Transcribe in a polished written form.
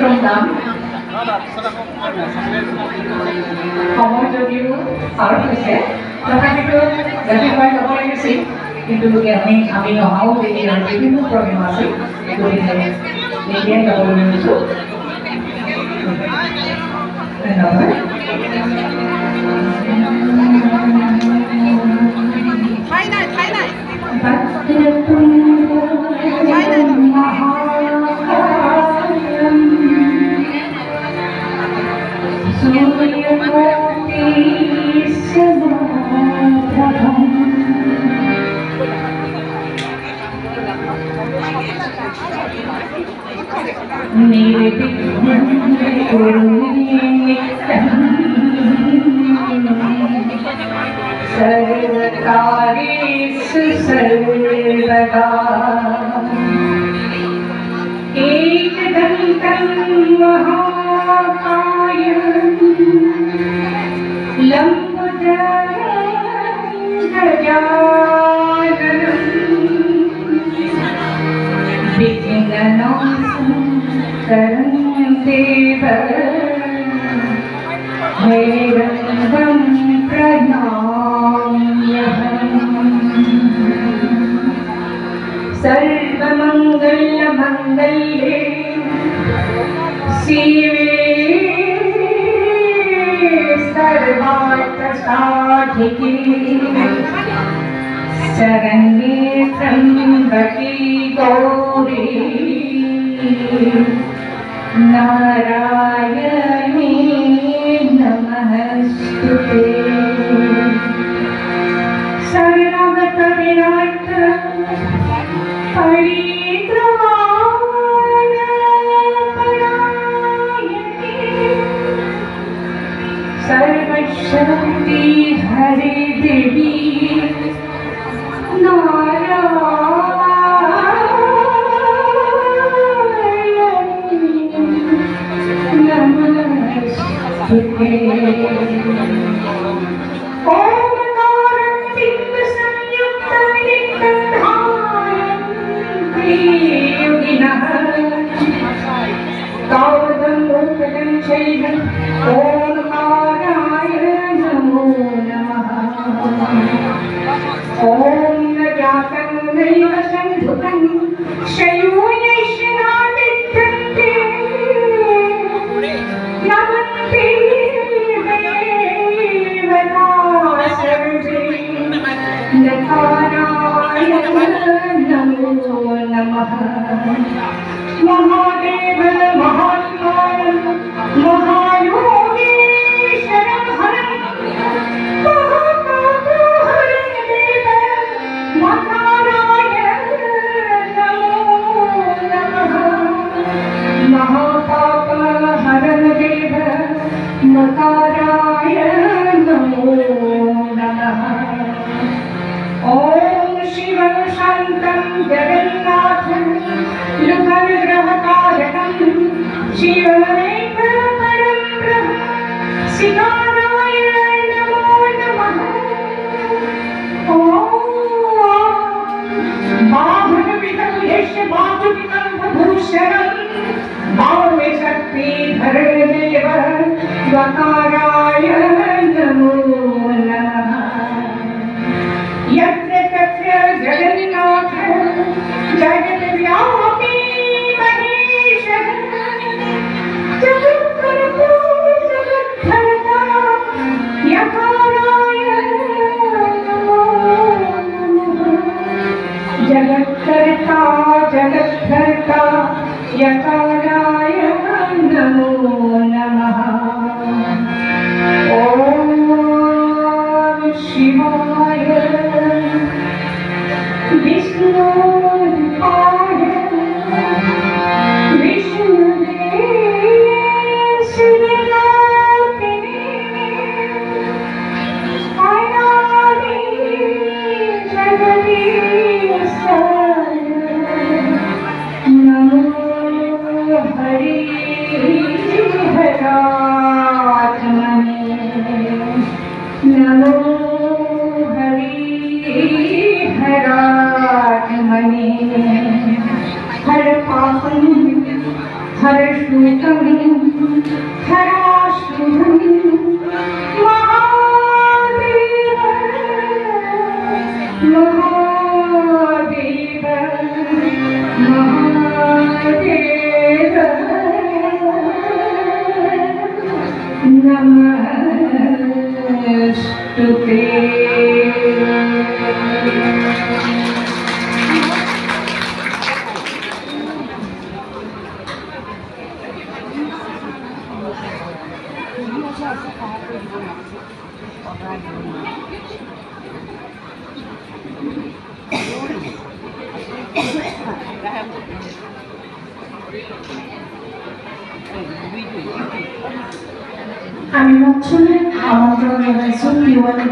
program সময় যদিও পাৰ হৈছে তথাপিতো ৰাতিপুৱাই যাব লাগিছিল কিন্তু আমি অহাও বিভিন্ন প্ৰগ্ৰেম আছে গতিকে এতিয়াই যাবলৈ লৈছোঁ ধন্যবাদ सर्वकारी सर्वदा एक दंतं महाकायं लंबोदरं गजाननं विघ्ननाशं हैरन्दं प्रणाम्यहम् सर्वमङ्गलमङ्गल्ये शिवे सर्वार्थसाधिके शरण्ये त्र्यम्बके गौरी नारायणी नमस्तुते शरणगत विनाथ परित्राण परायणे सर्वशक्ति हरे देवी महादेव महात्मान महायोगीश्वरं हरं महापापहरं देव नारायण नमो नमः महापापहरं देव नारायण नमो नमः ओम शिवं शान्तं जगन्नाथं लुकविग्रहकारकं शिवमेकं परं ब्रह्म शिवाय नमो नमः ॐ बाहुविदं यशवाचुकं भूषणं भावे शक्तिधरदेव वकाराय नमो नमः यत्र तत्र जगन्नाथ जगद्व्यापी महेशः जगत्कर्ता जगद्धर्ता यकाराय नमो नमः जगत्कर्ता जगद्धर्ता यकाराय नमो नमः ॐ शिवाय विष्णु हर्षुतं हराश्रुतं महादेव महादेव महादेव नमस्तुते। আমি মঞ্চলে আমন্ত্রণ জানাইছো দিওয়ালি